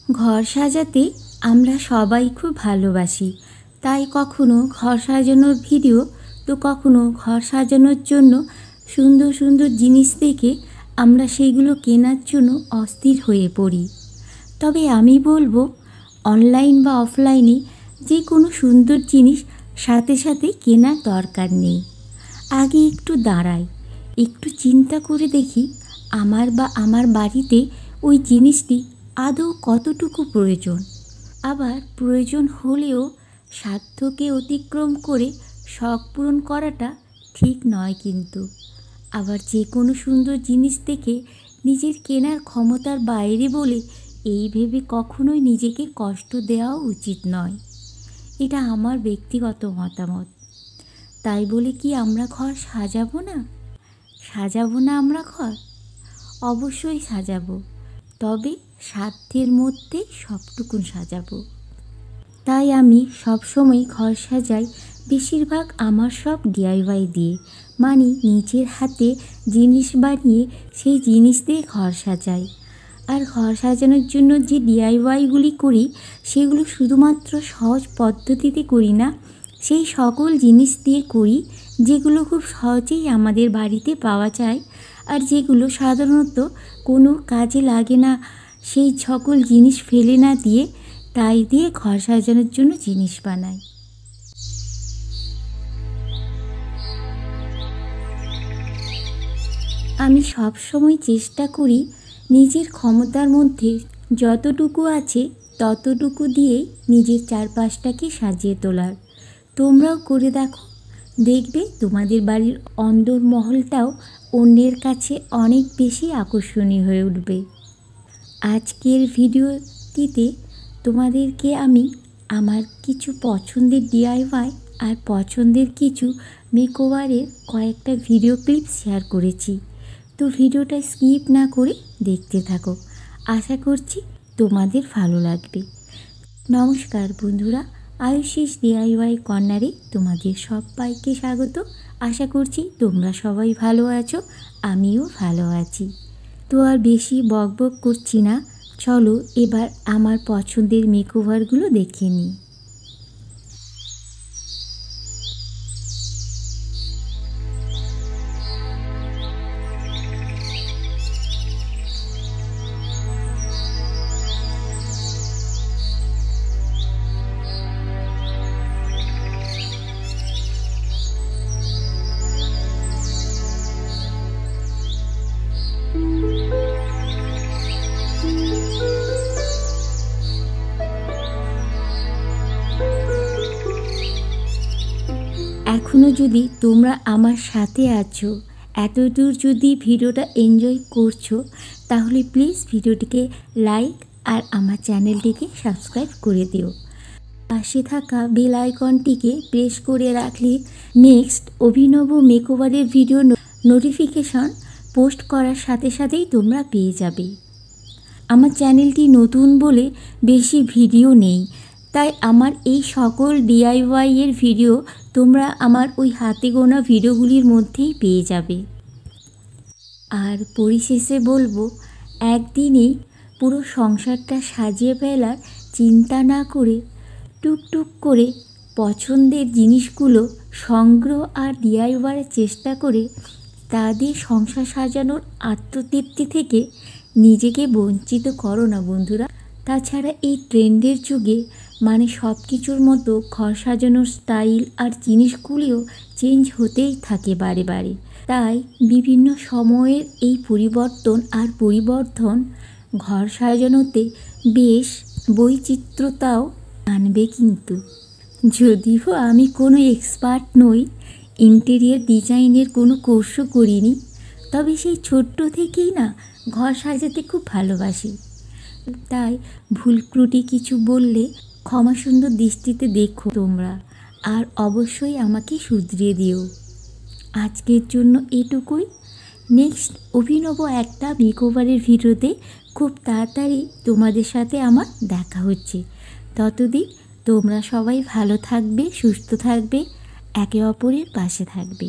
ঘর সাজাতে আমরা সবাই খুব ভালোবাসি, তাই কখনো ঘর সাজানোর ভিডিও তো কখনো ঘর সাজানোর জন্য সুন্দর সুন্দর জিনিস দেখে আমরা সেইগুলো কেনার জন্য অস্থির হয়ে পড়ি। তবে আমি বলবো, অনলাইন বা অফলাইনে যে কোনো সুন্দর জিনিস সাথে সাথে কেনার দরকার নেই। আগে একটু দাঁড়াই, একটু চিন্তা করে দেখি আমার বাড়িতে ওই জিনিসটি আদৌ কতটুকু প্রয়োজন। আবার প্রয়োজন হলেও সাধ্যকে অতিক্রম করে শখ পূরণ করাটা ঠিক নয় কিন্তু। আবার যে কোনো সুন্দর জিনিস দেখে নিজের কেনার ক্ষমতার বাইরে বলে এই ভেবে কখনোই নিজেকে কষ্ট দেওয়া উচিত নয়। এটা আমার ব্যক্তিগত মতামত। তাই বলে কি আমরা ঘর সাজাবো না আমরা ঘর? অবশ্যই সাজাবো, তবে সাধ্যের মধ্যে সবটুকুন সাজাবো। তাই আমি সবসময় ঘর সাজাই বেশিরভাগ আমার সব DIY দিয়ে, মানে নিজের হাতে জিনিস বানিয়ে সেই জিনিস দিয়ে ঘর সাজাই। আর ঘর সাজানোর জন্য যে DIYগুলি করি সেগুলো শুধুমাত্র সহজ পদ্ধতিতে করি না, সেই সকল জিনিস দিয়ে করি যেগুলো খুব সহজেই আমাদের বাড়িতে পাওয়া যায় আর যেগুলো সাধারণত কোনো কাজে লাগে না। সেই সকল জিনিস ফেলে না দিয়ে তাই দিয়ে ঘর সাজানোর জন্য জিনিস বানাই। আমি সবসময় চেষ্টা করি নিজের ক্ষমতার মধ্যে যতটুকু আছে ততটুকু দিয়েই নিজের চারপাশটাকে সাজিয়ে তোলার। তোমরাও করে দেখো, দেখবে তোমাদের বাড়ির অন্দরমহলটাও অন্যের কাছে অনেক বেশি আকর্ষণীয় হয়ে উঠবে। আজকের ভিডিওটিতে তোমাদেরকে আমি আমার কিছু পছন্দের DIY আর পছন্দের কিছু মেকওভারের কয়েকটা ভিডিও ক্লিপ শেয়ার করেছি। তো ভিডিওটা স্কিপ না করে দেখতে থাকো, আশা করছি তোমাদের ভালো লাগবে। নমস্কার বন্ধুরা, আয়ুষীস DIY কর্নারে তোমাদের সবাইকে স্বাগত। আশা করছি তোমরা সবাই ভালো আছো, আমিও ভালো আছি। তো আর বেশি বকবক করছি না, চলো এবার আমার পছন্দের মেকওভারগুলো দেখে নিই। এখনও যদি তোমরা আমার সাথে আছো, এতদূর যদি ভিডিওটা এনজয় করছো, তাহলে প্লিজ ভিডিওটিকে লাইক আর আমার চ্যানেলটিকে সাবস্ক্রাইব করে দিও। পাশে থাকা বেল আইকনটিকে প্রেস করে রাখলে নেক্সট অভিনব মেকওভারের ভিডিও নোটিফিকেশন পোস্ট করার সাথে সাথেই তোমরা পেয়ে যাবে। আমার চ্যানেলটি নতুন বলে বেশি ভিডিও নেই, তাই আমার এই সকল DIY এর ভিডিও তোমরা আমার ওই হাতে গোনা ভিডিওগুলির মধ্যেই পেয়ে যাবে। আর পরিশেষে বলবো, একদিনেই পুরো সংসারটা সাজিয়ে ফেলার চিন্তা না করে টুকটুক করে পছন্দের জিনিসগুলো সংগ্রহ আর DIY চেষ্টা করে তা দিয়ে সংসার সাজানোর আত্মতৃপ্তি থেকে নিজেকে বঞ্চিত করো না বন্ধুরা। তাছাড়া এই ট্রেন্ডের যুগে মানে সব কিছুর মতো ঘর সাজানোর স্টাইল আর জিনিসগুলিও চেঞ্জ হতেই থাকে বারে বারে। তাই বিভিন্ন সময়ের এই পরিবর্তন ঘর সাজানোতে বেশ বৈচিত্র্যতাও আনবে কিন্তু। যদিও আমি কোনো এক্সপার্ট নই, ইন্টেরিয়ার ডিজাইনের কোনো কোর্সও করিনি, তবে সেই ছোট্ট থেকেই না ঘর সাজাতে খুব ভালোবাসি। তাই ভুল ত্রুটি কিছু বললে ক্ষমা সুন্দর দৃষ্টিতে দেখো তোমরা, আর অবশ্যই আমাকে শুধরিয়ে দিও। আজকের জন্য এটুকুই। নেক্সট অভিনব একটা মেকওভারের ভিডিওতে খুব তাড়াতাড়ি তোমাদের সাথে আমার দেখা হচ্ছে। ততদিন তোমরা সবাই ভালো থাকবে, সুস্থ থাকবে, একে অপরের পাশে থাকবে।